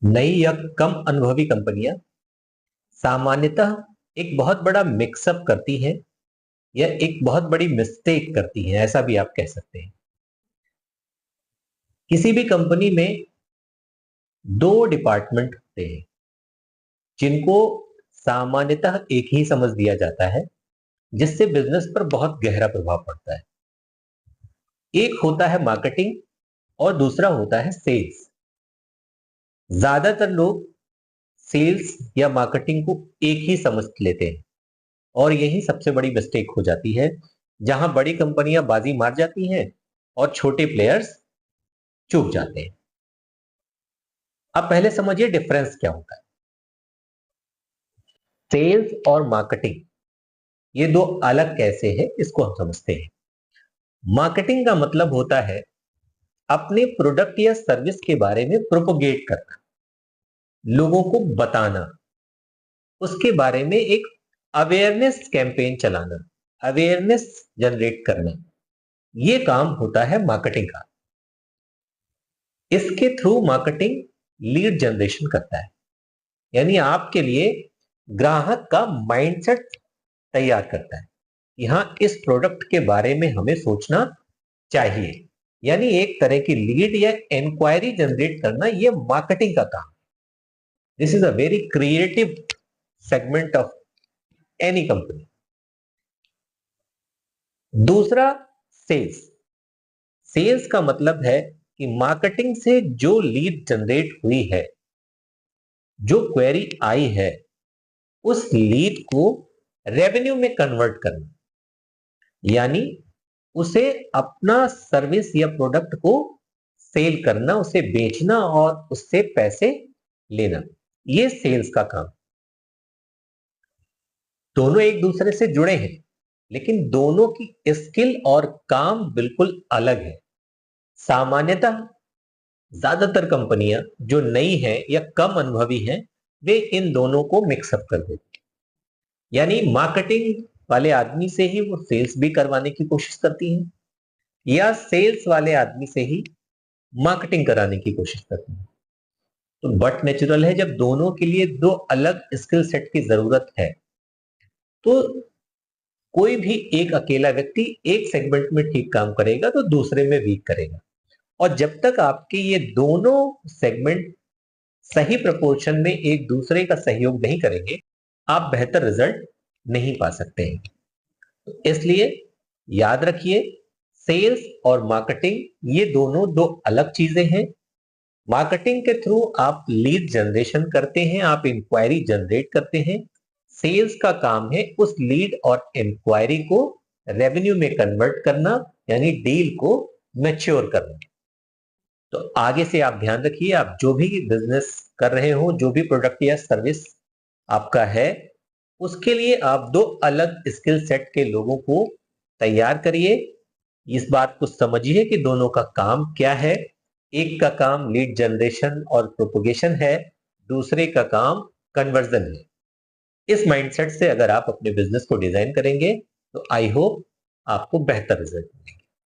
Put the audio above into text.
नई या कम अनुभवी कंपनियां सामान्यतः एक बहुत बड़ा मिक्सअप करती हैं या एक बहुत बड़ी मिस्टेक करती हैं, ऐसा भी आप कह सकते हैं। किसी भी कंपनी में दो डिपार्टमेंट होते हैं जिनको सामान्यतः एक ही समझ दिया जाता है, जिससे बिजनेस पर बहुत गहरा प्रभाव पड़ता है। एक होता है मार्केटिंग और दूसरा होता है सेल्स। ज्यादातर लोग सेल्स या मार्केटिंग को एक ही समझ लेते हैं और यही सबसे बड़ी मिस्टेक हो जाती है, जहां बड़ी कंपनियां बाजी मार जाती हैं और छोटे प्लेयर्स चूक जाते हैं। अब पहले समझिए डिफरेंस क्या होता है। सेल्स और मार्केटिंग ये दो अलग कैसे है, इसको हम समझते हैं। मार्केटिंग का मतलब होता है अपने प्रोडक्ट या सर्विस के बारे में प्रोपोगेट करना, लोगों को बताना, उसके बारे में एक अवेयरनेस कैंपेन चलाना, अवेयरनेस जनरेट करना। ये काम होता है मार्केटिंग का। इसके थ्रू मार्केटिंग लीड जनरेशन करता है, यानी आपके लिए ग्राहक का माइंडसेट तैयार करता है। यहां इस प्रोडक्ट के बारे में हमें सोचना चाहिए, यानी एक तरह की लीड या इंक्वायरी जनरेट करना, यह मार्केटिंग का काम। This is a very creative segment of any company. दूसरा, सेल्स। सेल्स का मतलब है कि मार्केटिंग से जो लीड जनरेट हुई है, जो क्वेरी आई है, उस लीड को रेवेन्यू में कन्वर्ट करना, यानी उसे अपना सर्विस या प्रोडक्ट को सेल करना, उसे बेचना और उससे पैसे लेना। ये सेल्स का काम। दोनों एक दूसरे से जुड़े हैं, लेकिन दोनों की स्किल और काम बिल्कुल अलग है। सामान्यतः ज्यादातर कंपनियां जो नई हैं या कम अनुभवी हैं, वे इन दोनों को मिक्सअप कर देती हैं। यानी मार्केटिंग वाले आदमी से ही वो सेल्स भी करवाने की कोशिश करती हैं, या सेल्स वाले आदमी से ही मार्केटिंग कराने की कोशिश करती हैं। तो बट नेचुरल है, जब दोनों के लिए दो अलग स्किल सेट की जरूरत है, तो कोई भी एक अकेला व्यक्ति एक सेगमेंट में ठीक काम करेगा तो दूसरे में वीक करेगा। और जब तक आपके ये दोनों सेगमेंट सही प्रोपोर्शन में एक दूसरे का सहयोग नहीं करेंगे, आप बेहतर रिजल्ट नहीं पा सकते हैं। तो इसलिए याद रखिए, सेल्स और मार्केटिंग ये दोनों दो अलग चीजें हैं। मार्केटिंग के थ्रू आप लीड जनरेशन करते हैं, आप इंक्वायरी जनरेट करते हैं। सेल्स का काम है उस लीड और इंक्वायरी को रेवेन्यू में कन्वर्ट करना, यानी डील को मैच्योर करना। तो आगे से आप ध्यान रखिए, आप जो भी बिजनेस कर रहे हो, जो भी प्रोडक्ट या सर्विस आपका है, उसके लिए आप दो अलग स्किल सेट के लोगों को तैयार करिए। इस बात को समझिए कि दोनों का काम क्या है। एक का काम लीड जनरेशन और प्रोपोगेशन है, दूसरे का काम कन्वर्जन है। इस माइंडसेट से अगर आप अपने बिजनेस को डिजाइन करेंगे, तो आई होप आपको बेहतर रिजल्ट मिलेंगे।